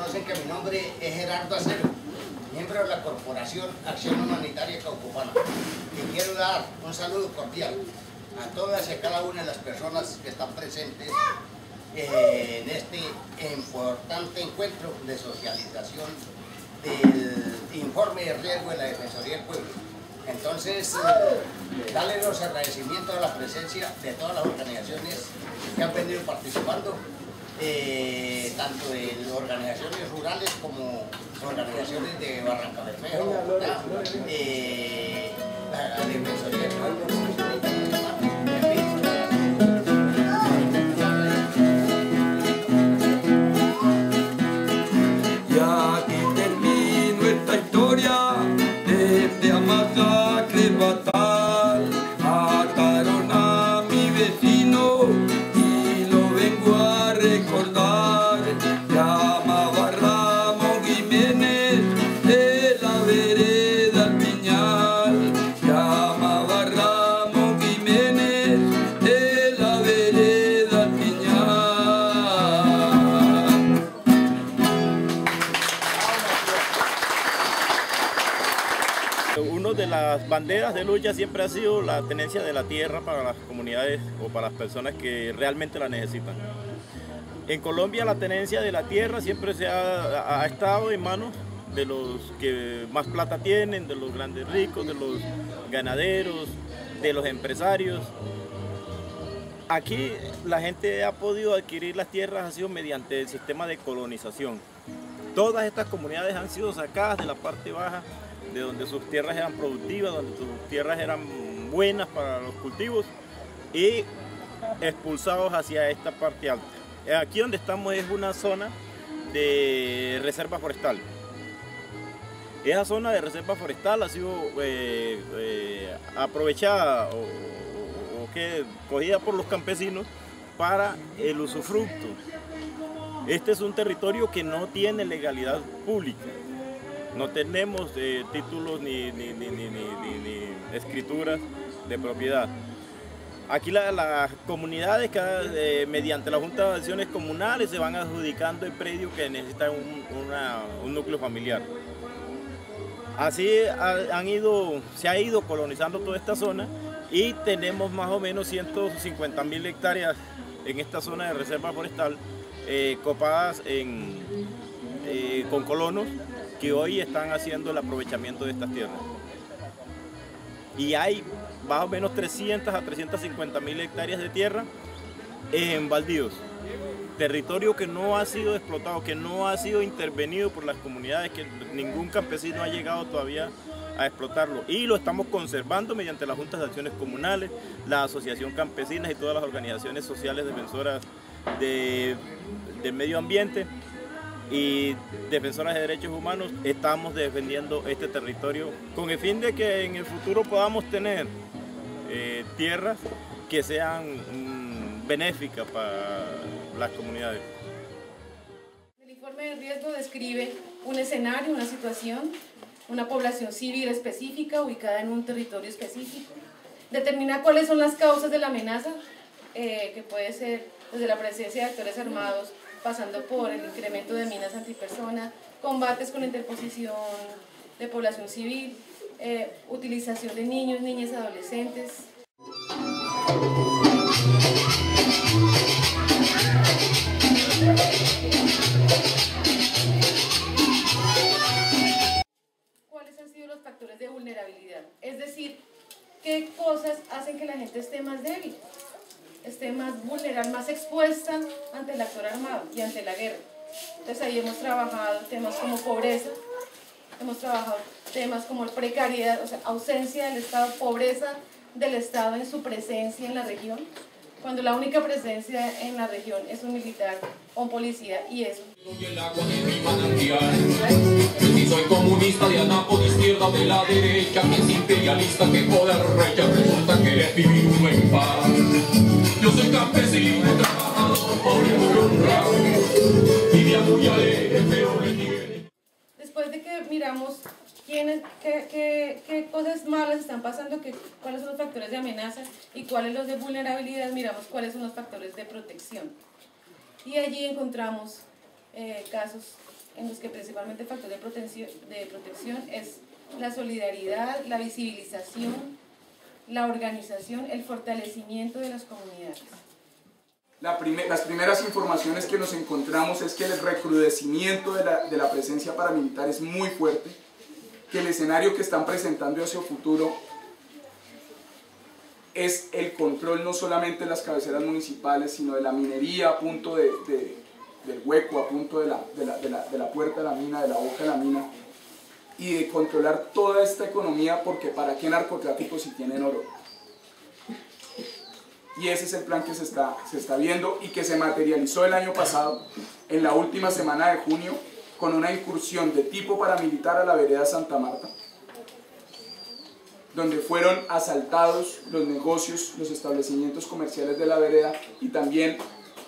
conocen que mi nombre es Gerardo Acero, miembro de la Corporación Acción Humanitaria Caucopana. Y quiero dar un saludo cordial a todas y a cada una de las personas que están presentes en este importante encuentro de socialización del informe de riesgo de la Defensoría del Pueblo. Entonces, darle los agradecimientos a la presencia de todas las organizaciones que han venido participando, tanto de organizaciones rurales como organizaciones de Barrancabermeja, Bogotá, la Defensoría del Pueblo. Una de las banderas de lucha siempre ha sido la tenencia de la tierra para las comunidades o para las personas que realmente la necesitan. En Colombia la tenencia de la tierra siempre ha estado en manos de los que más plata tienen, de los grandes ricos, de los ganaderos, de los empresarios. Aquí la gente ha podido adquirir las tierras ha sido mediante el sistema de colonización. Todas estas comunidades han sido sacadas de la parte baja, de donde sus tierras eran productivas, donde sus tierras eran buenas para los cultivos, y expulsados hacia esta parte alta. Aquí donde estamos es una zona de reserva forestal. Esa zona de reserva forestal ha sido aprovechada o cogida por los campesinos para el usufructo. Este es un territorio que no tiene legalidad pública. No tenemos títulos ni escrituras de propiedad. Aquí las comunidades, mediante la Junta de Acciones Comunales, se van adjudicando el predio que necesita un núcleo familiar. Así se ha ido colonizando toda esta zona y tenemos más o menos 150.000 hectáreas en esta zona de reserva forestal copadas con colonos que hoy están haciendo el aprovechamiento de estas tierras. Y hay más o menos 300 a 350.000 hectáreas de tierra en baldíos. Territorio que no ha sido explotado, que no ha sido intervenido por las comunidades, que ningún campesino ha llegado todavía a explotarlo. Y lo estamos conservando mediante las juntas de acciones comunales, la Asociación Campesinas y todas las organizaciones sociales defensoras del medio ambiente y defensoras de derechos humanos. Estamos defendiendo este territorio con el fin de que en el futuro podamos tener tierras que sean benéficas para las comunidades. El informe de riesgo describe un escenario, una situación, una población civil específica ubicada en un territorio específico. Determina cuáles son las causas de la amenaza, que puede ser desde la presencia de actores armados, pasando por el incremento de minas antipersona, combates con la interposición de población civil, utilización de niños, niñas, adolescentes. ¿Cuáles han sido los factores de vulnerabilidad? Es decir, ¿qué cosas hacen que la gente esté más débil? Esté más vulnerable, más expuesta ante el actor armado y ante la guerra. Entonces ahí hemos trabajado temas como pobreza, hemos trabajado temas como precariedad, o sea, ausencia del Estado, pobreza del Estado en su presencia en la región, cuando la única presencia en la región es un militar o un policía, y eso. Si soy comunista de Anápolis, izquierda de la derecha, que es imperialista, que poder recha, resulta que es vivir uno en paz. Yo soy campesino, trabajador, pobre, muy honrado, y día muy alegre, pero le nivel. Después de que miramos qué cosas malas están pasando, cuáles son los factores de amenaza y cuáles los de vulnerabilidad, miramos cuáles son los factores de protección. Y allí encontramos casos en los que principalmente el factor de protección es la solidaridad, la visibilización, la organización, el fortalecimiento de las comunidades. Las primeras informaciones que nos encontramos es que el recrudecimiento de la presencia paramilitar es muy fuerte, que el escenario que están presentando hacia el futuro es el control no solamente de las cabeceras municipales, sino de la minería a punto del hueco, a punto de la puerta de la mina, de la boca de la mina, y de controlar toda esta economía, porque ¿para qué narcotráfico si tienen oro? Y ese es el plan que se está viendo y que se materializó el año pasado, en la última semana de junio, con una incursión de tipo paramilitar a la vereda Santa Marta, donde fueron asaltados los negocios, los establecimientos comerciales de la vereda, y también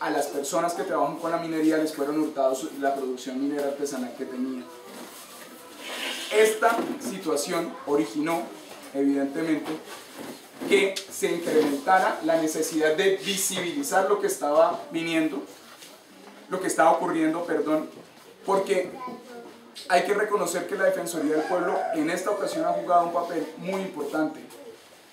a las personas que trabajan con la minería les fueron hurtados la producción minera artesanal que tenían. Esta situación originó, evidentemente, que se incrementara la necesidad de visibilizar lo que estaba ocurriendo, porque hay que reconocer que la Defensoría del Pueblo en esta ocasión ha jugado un papel muy importante,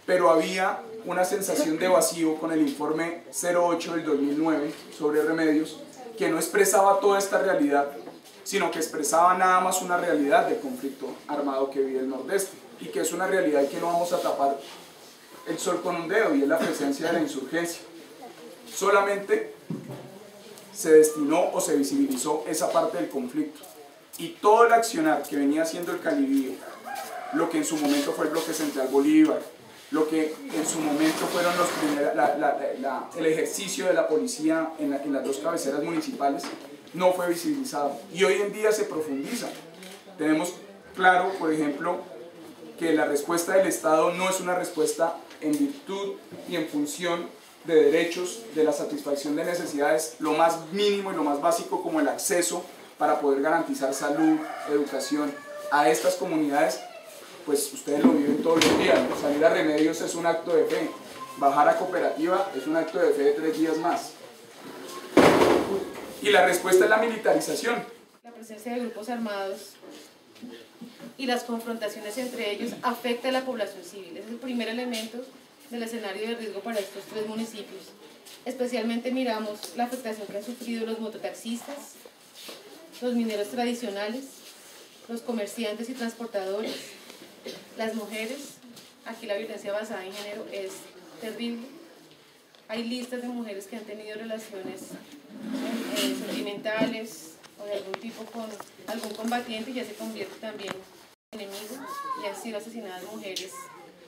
pero había una sensación de vacío con el informe 08 del 2009 sobre remedios, que no expresaba toda esta realidad, sino que expresaba nada más una realidad del conflicto armado que vive el Nordeste, y que es una realidad que no vamos a tapar el sol con un dedo, y es la presencia de la insurgencia. Solamente se destinó o se visibilizó esa parte del conflicto, y todo el accionar que venía haciendo el Calibío, lo que en su momento fue el Bloque Central Bolívar, lo que en su momento fueron el ejercicio de la policía en las dos cabeceras municipales, no fue visibilizado, y hoy en día se profundiza. Tenemos claro, por ejemplo, que la respuesta del Estado no es una respuesta en virtud y en función de derechos, de la satisfacción de necesidades, lo más mínimo y lo más básico, como el acceso para poder garantizar salud, educación a estas comunidades. Pues ustedes lo viven todos los días, ¿no? Salir a Remedios es un acto de fe, bajar a Cooperativa es un acto de fe de 3 días más. Y la respuesta es la militarización. La presencia de grupos armados y las confrontaciones entre ellos afecta a la población civil. Es el primer elemento del escenario de riesgo para estos 3 municipios. Especialmente miramos la afectación que han sufrido los mototaxistas, los mineros tradicionales, los comerciantes y transportadores, las mujeres. Aquí la violencia basada en género es terrible. Hay listas de mujeres que han tenido relaciones sentimentales o de algún tipo con algún combatiente y ya se convierte también en enemigo, y han sido asesinadas mujeres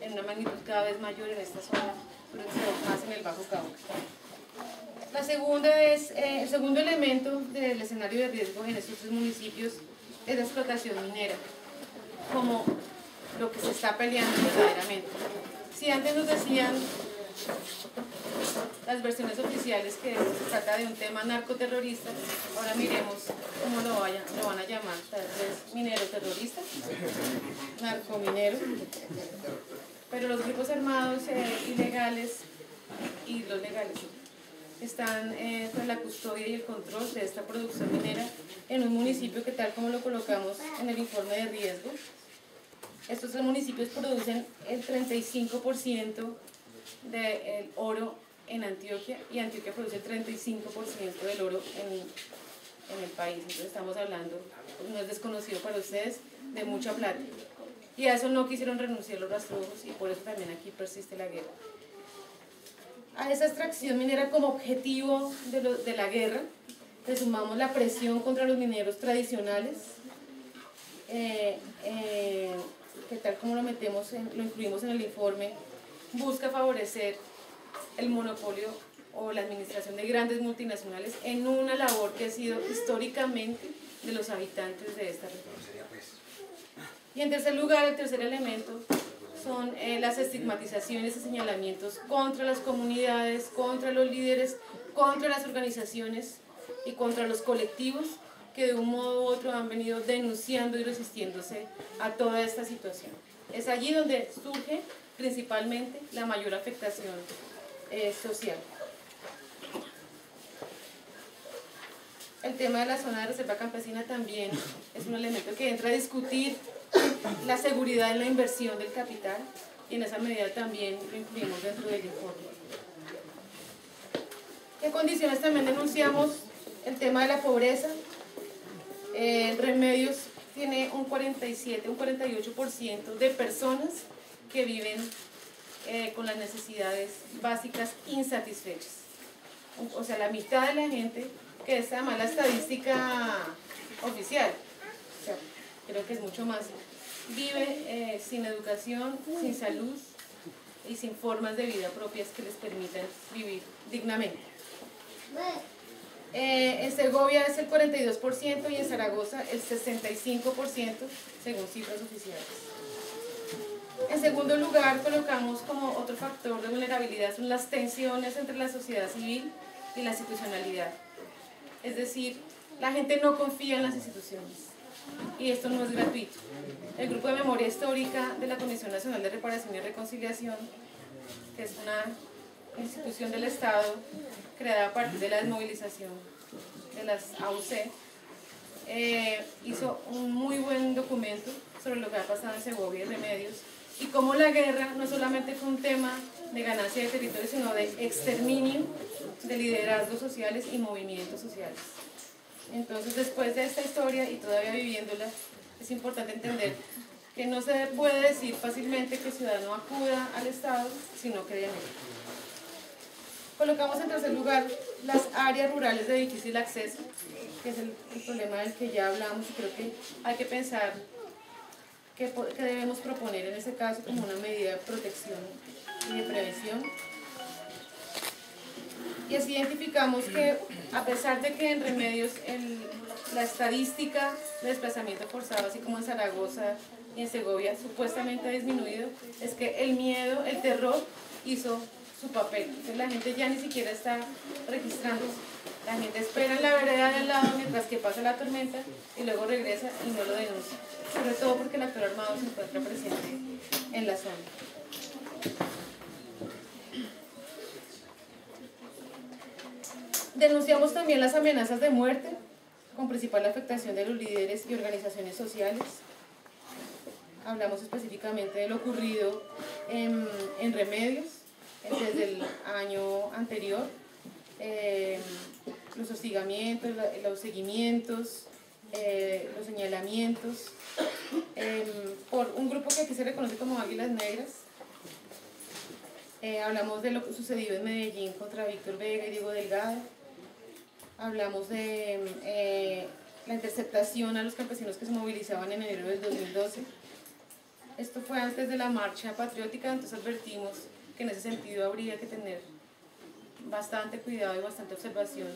en una magnitud cada vez mayor en esta zona, pero más en el Bajo Cauca. La segunda es, el segundo elemento del escenario de riesgo en estos 3 municipios es la explotación minera, como lo que se está peleando verdaderamente. Si antes nos decían las versiones oficiales que se trata de un tema narcoterrorista, ahora miremos cómo lo van a llamar, tal vez minero terrorista, narcominero. Pero los grupos armados ilegales y los legales están con la custodia y el control de esta producción minera en un municipio que, tal como lo colocamos en el informe de riesgo, estos 3 municipios producen el 35% del oro en Antioquia, y Antioquia produce el 35% del oro en el país. Entonces estamos hablando, no es desconocido para ustedes, de mucha plata. Y a eso no quisieron renunciar los rastrojos, y por eso también aquí persiste la guerra. A esa extracción minera como objetivo de la guerra, le sumamos la presión contra los mineros tradicionales, que tal como lo incluimos en el informe, busca favorecer el monopolio o la administración de grandes multinacionales en una labor que ha sido históricamente de los habitantes de esta región. Y en tercer lugar, el tercer elemento son las estigmatizaciones y señalamientos contra las comunidades, contra los líderes, contra las organizaciones y contra los colectivos que de un modo u otro han venido denunciando y resistiéndose a toda esta situación. Es allí donde surge principalmente la mayor afectación social. el tema de la zona de reserva campesina también es un elemento que entra a discutir la seguridad en la inversión del capital, y en esa medida también lo incluimos dentro del informe. ¿Qué condiciones también denunciamos? El tema de la pobreza. Remedios tiene un 47, un 48% de personas que viven con las necesidades básicas insatisfechas. O sea, la mitad de la gente, que es además la estadística oficial, o sea, creo que es mucho más, vive sin educación, sin salud y sin formas de vida propias que les permitan vivir dignamente. En Segovia es el 42% y en Zaragoza el 65%, según cifras oficiales. En segundo lugar, colocamos como otro factor de vulnerabilidad son las tensiones entre la sociedad civil y la institucionalidad. Es decir, la gente no confía en las instituciones y esto no es gratuito. El Grupo de Memoria Histórica de la Comisión Nacional de Reparación y Reconciliación, que es una institución del Estado creada a partir de la desmovilización de las AUC, hizo un muy buen documento sobre lo que ha pasado en Segovia y Remedios, y cómo la guerra no solamente fue un tema de ganancia de territorio, sino de exterminio de liderazgos sociales y movimientos sociales. Entonces, después de esta historia y todavía viviéndola, es importante entender que no se puede decir fácilmente que el ciudadano acuda al Estado si no cree en él. Colocamos en tercer lugar las áreas rurales de difícil acceso, que es el problema del que ya hablamos, y creo que hay que pensar qué debemos proponer en ese caso como una medida de protección y de prevención. Y así identificamos que, a pesar de que en Remedios la estadística de desplazamiento forzado, así como en Zaragoza y en Segovia, supuestamente ha disminuido, es que el miedo, el terror, hizo su papel. Entonces la gente ya ni siquiera está registrándose. La gente espera en la vereda de al lado mientras que pasa la tormenta y luego regresa y no lo denuncia. Sobre todo porque el actor armado se encuentra presente en la zona. Denunciamos también las amenazas de muerte, con principal afectación de los líderes y organizaciones sociales. Hablamos específicamente de lo ocurrido en Remedios desde el año anterior, los hostigamientos, los seguimientos, los señalamientos, por un grupo que aquí se reconoce como Águilas Negras. Hablamos de lo que sucedió en Medellín contra Víctor Vega y Diego Delgado. Hablamos de la interceptación a los campesinos que se movilizaban en enero del 2012. Esto fue antes de la marcha patriótica, entonces advertimos que en ese sentido habría que tener bastante cuidado y bastante observación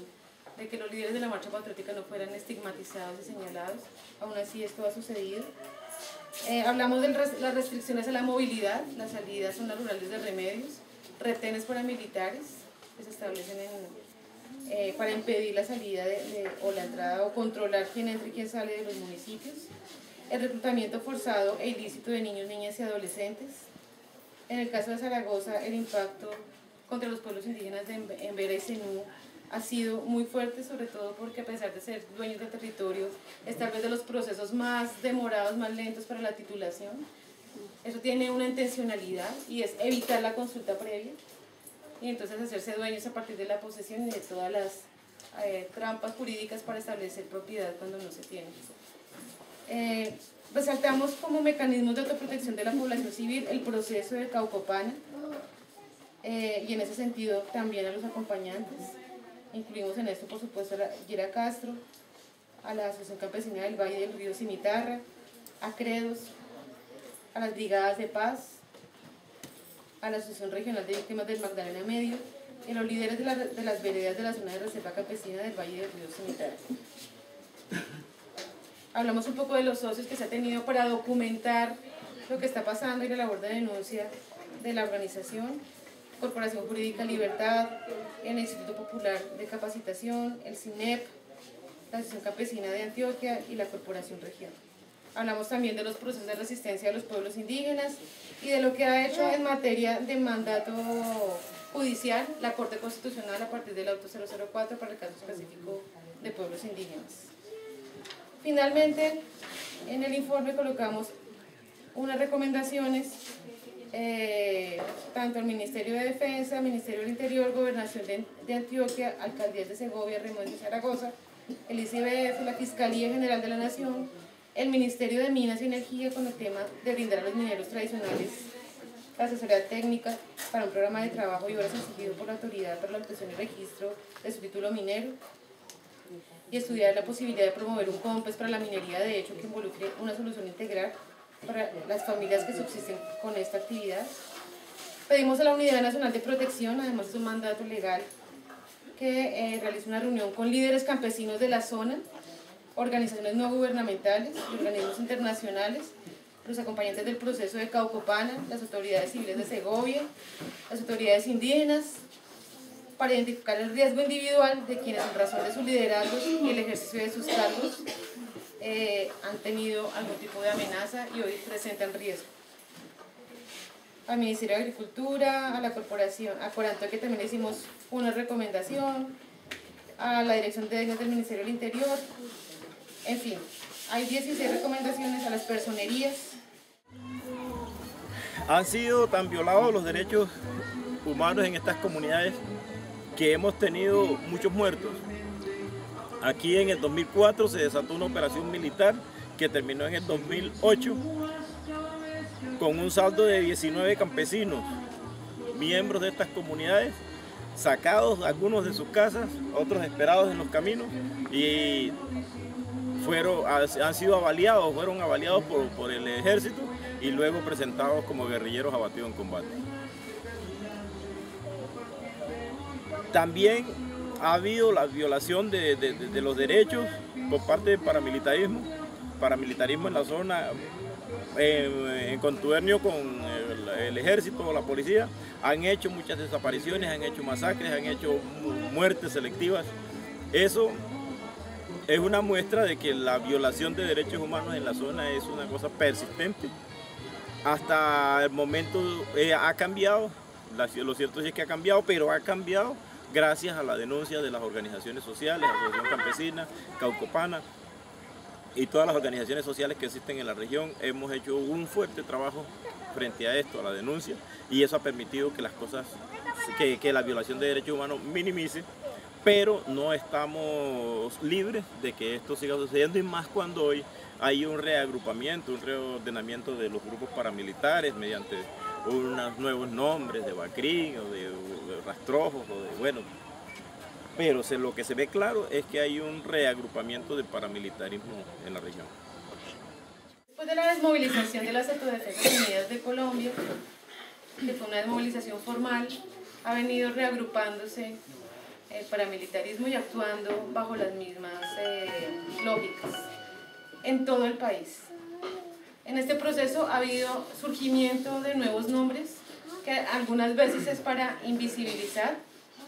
de que los líderes de la marcha patriótica no fueran estigmatizados y señalados. Aún así esto ha sucedido. Hablamos de las restricciones a la movilidad, las salidas son las rurales de Remedios, retenes paramilitares que se establecen para impedir la salida o la entrada o controlar quién entra y quién sale de los municipios, el reclutamiento forzado e ilícito de niños, niñas y adolescentes. En el caso de Zaragoza, el impacto contra los pueblos indígenas de Embera y Zenú ha sido muy fuerte, sobre todo porque a pesar de ser dueños del territorio, es tal vez de los procesos más demorados, más lentos para la titulación. Eso tiene una intencionalidad y es evitar la consulta previa y entonces hacerse dueños a partir de la posesión y de todas las trampas jurídicas para establecer propiedad cuando no se tiene. Resaltamos como mecanismos de autoprotección de la población civil el proceso de Caucopana y en ese sentido también a los acompañantes. Incluimos en esto, por supuesto, a la Yera Castro, a la Asociación Campesina del Valle del Río Cimitarra, a Credos, a las Brigadas de Paz, a la Asociación Regional de Víctimas del Magdalena Medio y a los líderes de las veredas de la zona de reserva campesina del Valle del Río Cimitarra. Hablamos un poco de los socios que se ha tenido para documentar lo que está pasando y la labor de denuncia de la organización: Corporación Jurídica Libertad, el Instituto Popular de Capacitación, el CINEP, la Asociación Campesina de Antioquia y la Corporación Región. Hablamos también de los procesos de resistencia de los pueblos indígenas y de lo que ha hecho en materia de mandato judicial, la Corte Constitucional a partir del auto 004 para el caso específico de pueblos indígenas. Finalmente, en el informe colocamos unas recomendaciones tanto al Ministerio de Defensa, Ministerio del Interior, Gobernación de Antioquia, Alcaldías de Segovia, Remón y Zaragoza, el ICBF, la Fiscalía General de la Nación, el Ministerio de Minas y Energía con el tema de brindar a los mineros tradicionales asesoría técnica para un programa de trabajo y horas exigido por la autoridad para la obtención y registro de su título minero, y estudiar la posibilidad de promover un COMPES para la minería de hecho que involucre una solución integral para las familias que subsisten con esta actividad. Pedimos a la Unidad Nacional de Protección, además de su mandato legal, que realice una reunión con líderes campesinos de la zona, organizaciones no gubernamentales y organismos internacionales, los acompañantes del proceso de Caucopana, las autoridades civiles de Segovia, las autoridades indígenas, para identificar el riesgo individual de quienes en razón de sus liderazgos y el ejercicio de sus cargos han tenido algún tipo de amenaza y hoy presentan riesgo. Al Ministerio de Agricultura, a la corporación, a Coranto, que también hicimos una recomendación, a la Dirección de Derechos del Ministerio del Interior, en fin, hay 16 recomendaciones a las personerías. Han sido tan violados los derechos humanos en estas comunidades que hemos tenido muchos muertos. Aquí en el 2004 se desató una operación militar que terminó en el 2008 con un saldo de 19 campesinos, miembros de estas comunidades, sacados algunos de sus casas, otros esperados en los caminos y han sido avaliados, fueron avaliados por el ejército y luego presentados como guerrilleros abatidos en combate. También ha habido la violación de los derechos por parte del paramilitarismo en la zona, en contubernio con el ejército o la policía. Han hecho muchas desapariciones, han hecho masacres, han hecho muertes selectivas. Eso es una muestra de que la violación de derechos humanos en la zona es una cosa persistente. Hasta el momento ha cambiado, lo cierto es que ha cambiado, pero ha cambiado gracias a la denuncia de las organizaciones sociales, Asociación Campesina, Caucopana y todas las organizaciones sociales que existen en la región. Hemos hecho un fuerte trabajo frente a esto, a la denuncia, y eso ha permitido que las cosas, que la violación de derechos humanos minimice, pero no estamos libres de que esto siga sucediendo, y más cuando hoy hay un reagrupamiento, un reordenamiento de los grupos paramilitares mediante unos nuevos nombres de Bacrín o de Rastrojos o de, bueno, pero lo que se ve claro es que hay un reagrupamiento de paramilitarismo en la región. Después de la desmovilización de las Autodefensas Unidas de Colombia, que fue una desmovilización formal, ha venido reagrupándose el paramilitarismo y actuando bajo las mismas lógicas en todo el país. En este proceso ha habido surgimiento de nuevos nombres, que algunas veces es para invisibilizar.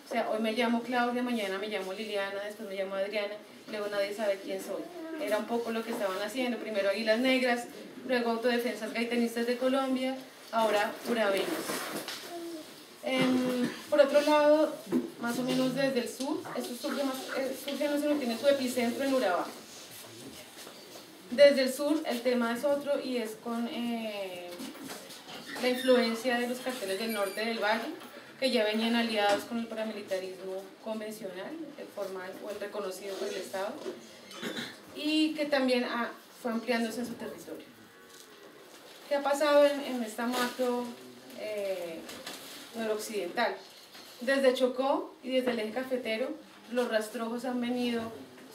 O sea, hoy me llamo Claudia, mañana me llamo Liliana, después me llamo Adriana, luego nadie sabe quién soy. Era un poco lo que estaban haciendo, primero Águilas Negras, luego Autodefensas Gaitanistas de Colombia, ahora Urabeños. Por otro lado, más o menos desde el sur, esto surge no se tiene su epicentro en Urabá. Desde el sur el tema es otro y es con la influencia de los carteles del norte del valle, que ya venían aliados con el paramilitarismo convencional, el formal o el reconocido por el Estado, y que también fue ampliándose en su territorio. ¿Qué ha pasado en esta macro noroccidental? Desde Chocó y desde el eje cafetero, los rastrojos han venido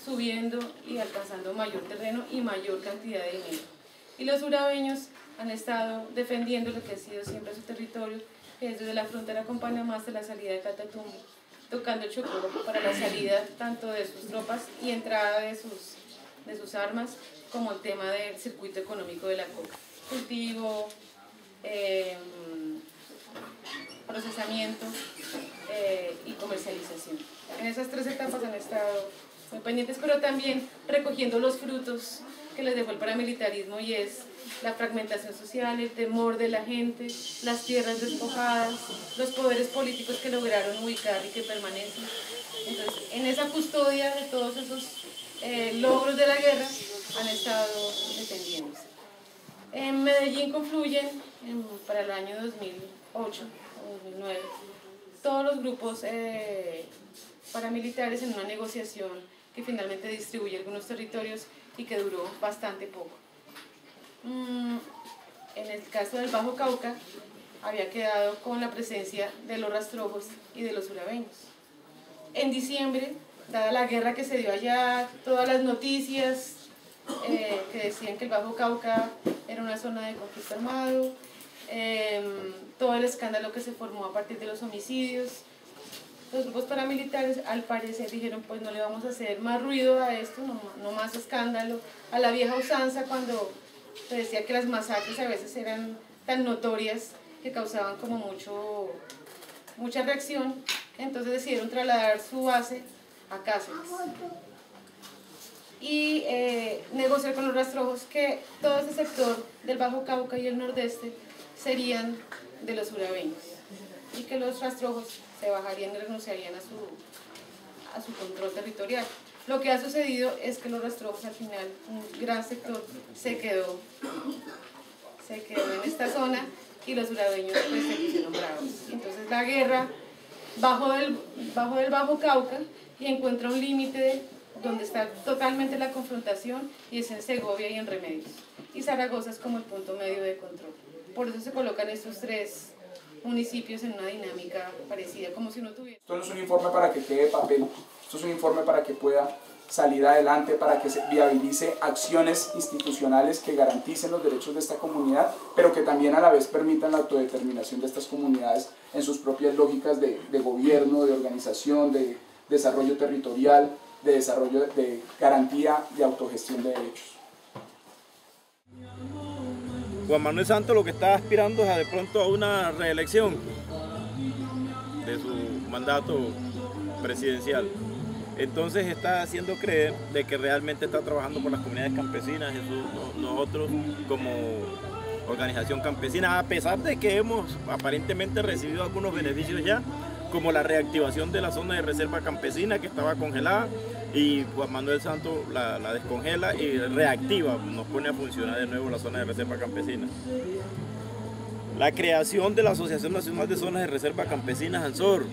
subiendo y alcanzando mayor terreno y mayor cantidad de dinero. Y los urabeños han estado defendiendo lo que ha sido siempre su territorio, que es desde la frontera con Panamá hasta la salida de Catatumbo, tocando el Chocó para la salida tanto de sus tropas y entrada de sus armas, como el tema del circuito económico de la coca. Cultivo, procesamiento y comercialización. En esas tres etapas han estado muy pendientes, pero también recogiendo los frutos que les dejó el paramilitarismo, y es la fragmentación social, el temor de la gente, las tierras despojadas, los poderes políticos que lograron ubicar y que permanecen. Entonces, en esa custodia de todos esos logros de la guerra han estado defendiéndose. En Medellín confluyen para el año 2008 o 2009 todos los grupos paramilitares en una negociación que finalmente distribuye algunos territorios y que duró bastante poco. En el caso del Bajo Cauca había quedado con la presencia de los rastrojos y de los urabeños. En diciembre, dada la guerra que se dio allá, todas las noticias que decían que el Bajo Cauca era una zona de conflicto armado, todo el escándalo que se formó a partir de los homicidios, los grupos paramilitares al parecer dijeron, pues no le vamos a hacer más ruido a esto, no más escándalo, a la vieja usanza cuando se decía que las masacres a veces eran tan notorias que causaban como mucha reacción. Entonces decidieron trasladar su base a Cáceres y negociar con los rastrojos que todo ese sector del Bajo Cauca y el nordeste serían de los urabeños y que los rastrojos se bajarían y renunciarían a su control territorial. Lo que ha sucedido es que los rastrojos al final, un gran sector se quedó en esta zona y los urabeños pues se pusieron bravos. Entonces la guerra bajo del Bajo Cauca y encuentra un límite donde está totalmente la confrontación, y es en Segovia y en Remedios. Y Zaragoza es como el punto medio de control. Por eso se colocan estos tres municipios en una dinámica parecida, como si no tuviera. Esto no es un informe para que quede papel, esto es un informe para que pueda salir adelante, para que se viabilice acciones institucionales que garanticen los derechos de esta comunidad, pero que también a la vez permitan la autodeterminación de estas comunidades en sus propias lógicas de gobierno, de organización, de desarrollo territorial, de desarrollo, de garantía de autogestión de derechos. Juan Manuel Santos lo que está aspirando es de pronto a una reelección de su mandato presidencial. Entonces está haciendo creer de que realmente está trabajando por las comunidades campesinas. Nosotros como organización campesina, a pesar de que hemos aparentemente recibido algunos beneficios ya, como la reactivación de la zona de reserva campesina que estaba congelada, y Juan Manuel Santos la descongela y reactiva, nos pone a funcionar de nuevo la zona de reserva campesina. La creación de la Asociación Nacional de Zonas de Reserva Campesinas, ANZOR.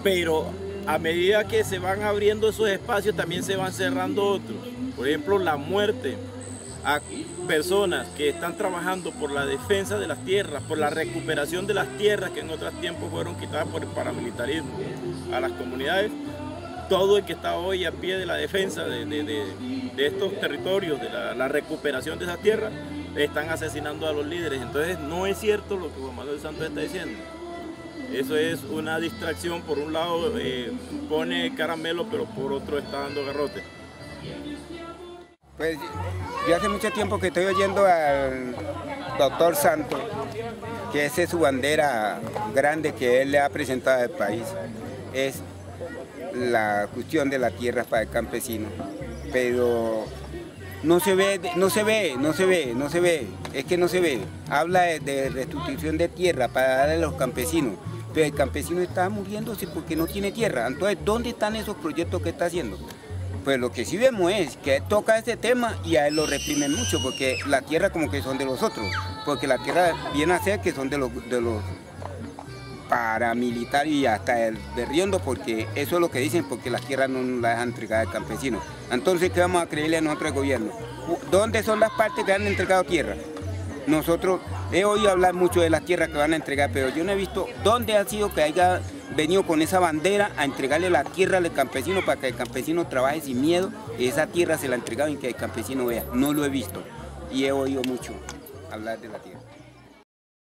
Pero a medida que se van abriendo esos espacios también se van cerrando otros. Por ejemplo, la muerte a personas que están trabajando por la defensa de las tierras, por la recuperación de las tierras que en otros tiempos fueron quitadas por el paramilitarismo a las comunidades. Todo el que está hoy a pie de la defensa de estos territorios, de la recuperación de esas tierras, están asesinando a los líderes. Entonces no es cierto lo que Juan Manuel Santos está diciendo. Eso es una distracción. Por un lado pone caramelo, pero por otro está dando garrote. Pues yo hace mucho tiempo que estoy oyendo al doctor Santos, que esa es su bandera grande que él le ha presentado al país, es la cuestión de la tierra para el campesino. Pero no se ve, es que no se ve. Habla de restitución de tierra para darle a los campesinos, pero el campesino está muriéndose porque no tiene tierra. Entonces, ¿dónde están esos proyectos que está haciendo? Pues lo que sí vemos es que toca este tema y a él lo reprimen mucho, porque la tierra como que son de los otros, porque la tierra viene a ser que son de los paramilitares y hasta el berriondo, porque eso es lo que dicen, porque las tierras no las dejan entregar al campesino. Entonces, ¿qué vamos a creerle a nosotros al gobierno? ¿Dónde son las partes que han entregado tierra? Nosotros he oído hablar mucho de las tierras que van a entregar, pero yo no he visto dónde ha sido que haya venido con esa bandera a entregarle la tierra al campesino para que el campesino trabaje sin miedo, y esa tierra se la ha entregado y que el campesino vea. No lo he visto y he oído mucho hablar de la tierra.